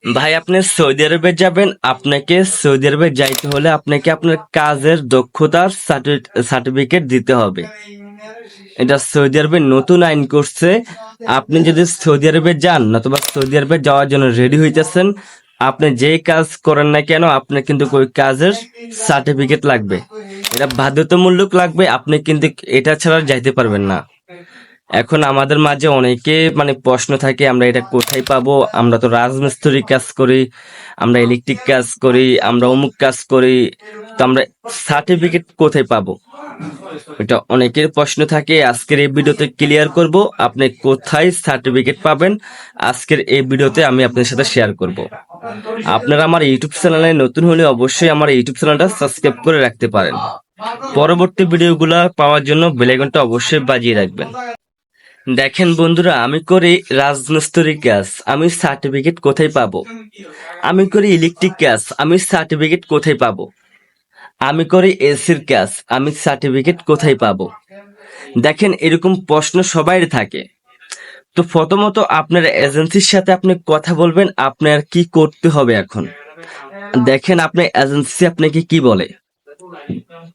ভাই আপনি সৌদি আরবে যাবেন, আপনাকে সৌদি আরবে যাইতে হলে আপনাকে আপনার কাজের দক্ষতার সার্টিফিকেট দিতে হবে। এটা সৌদি আরবে নতুন আইন করছে। আপনি যদি সৌদি আরবে যান নতুবা সৌদি আরবে যাওয়ার জন্য রেডি হইতেছেন, আপনি যেই কাজ করেন না কেন আপনার কিন্তু ওই কাজের সার্টিফিকেট লাগবে। এটা বাধ্যতামূলক লাগবে, আপনি কিন্তু এটা ছাড়া যাইতে পারবেন না। এখন আমাদের মাঝে অনেকে প্রশ্ন থাকে, আমরা এটা কোথায় পাবো? আমরা তো রাজমিস্ত্রি কাজ করি, আমরা ইলেকট্রিক কাজ করি, আমরা অমুক কাজ করি, তো আমরা সার্টিফিকেট কোথায় পাবো? এটা অনেকের প্রশ্ন থাকে। আজকের এই ভিডিওতে ক্লিয়ার করব আপনি কোথায় সার্টিফিকেট পাবেন। আজকের এই ভিডিওতে আমি আপনার সাথে শেয়ার করব। আপনারা আমার ইউটিউব চ্যানেলে নতুন হলে অবশ্যই আমার ইউটিউব চ্যানেলটা সাবস্ক্রাইব করে রাখতে পারেন। পরবর্তী ভিডিওগুলো পাওয়ার জন্য বেল আইকনটা অবশ্যই বাজিয়ে রাখবেন। দেখেন বন্ধুরা, আমি করি রাজমিস্ত্রি কাজ, আমি সার্টিফিকেট কোথায় পাবো? আমি করি ইলেকট্রিক কাজ, আমি সার্টিফিকেট কোথায় পাবো? আমি করি এসির কাজ, আমি সার্টিফিকেট কোথায় পাবো? দেখেন, এরকম প্রশ্ন সবাই থাকে। তো প্রথমত আপনার এজেন্সির সাথে আপনি কথা বলবেন, আপনার কি করতে হবে এখন। দেখেন আপনার এজেন্সি আপনাকে কি বলে।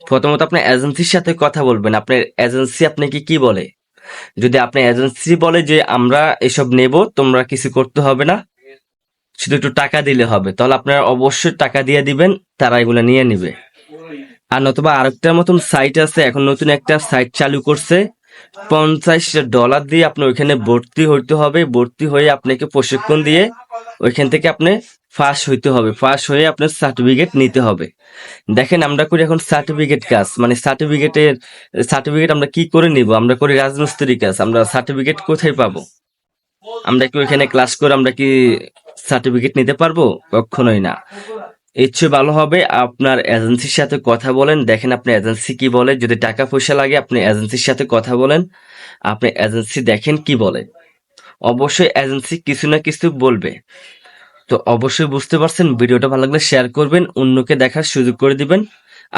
প্রথমত আপনার এজেন্সির সাথে কথা বলবেন, আপনার এজেন্সি আপনাকে কি বলে। যদি আপনার এজেন্সি বলে যে আমরা এসব নেব, তোমরা কিছু করতে হবে না, শুধু একটু টাকা দিলে হবে, তাহলে আপনারা অবশ্যই টাকা দিয়ে দিবেন, তারা এগুলো নিয়ে নিবে। আর নতুবা আরেকটার মতন সাইট আছে, এখন নতুন একটা সাইট চালু করছে, $50 দিয়ে আপনি ওইখানে ভর্তি হইতে হবে। ভর্তি হয়ে আপনাকে প্রশিক্ষণ দিয়ে ওইখান থেকে আপনি ফাঁস হইতে হবে, ফাঁস হয়ে আপনার সার্টিফিকেট নিতে হবে। দেখেন, আমরা করি এখন সার্টিফিকেট কাজ, সার্টিফিকেট আমরা কি করে নিব? আমরা করি রাজমিস্ত্রি কাজ, আমরা সার্টিফিকেট কোথায় পাবো? আমরা কি ওইখানে ক্লাস করে আমরা কি সার্টিফিকেট নিতে পারবো? কখনোই না। এর চেয়ে ভালো হবে আপনার এজেন্সির সাথে কথা বলেন, দেখেন আপনার এজেন্সি কি বলে। যদি টাকা পয়সা লাগে আপনি এজেন্সির সাথে কথা বলেন, আপনি এজেন্সি দেখেন কি বলে। অবশ্যই এজেন্সি কিছু না কিছু বলবে। তো অবশ্যই বুঝতে পারছেন। ভিডিওটা ভালো লাগলে শেয়ার করবেন, অন্যকে দেখার সুযোগ করে দিবেন।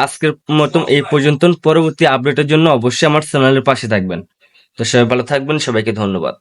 আজকের মতন এই পর্যন্ত। পরবর্তী আপডেটের জন্য অবশ্যই আমার চ্যানেলের পাশে থাকবেন। তো সবাই ভালো থাকবেন, সবাইকে ধন্যবাদ।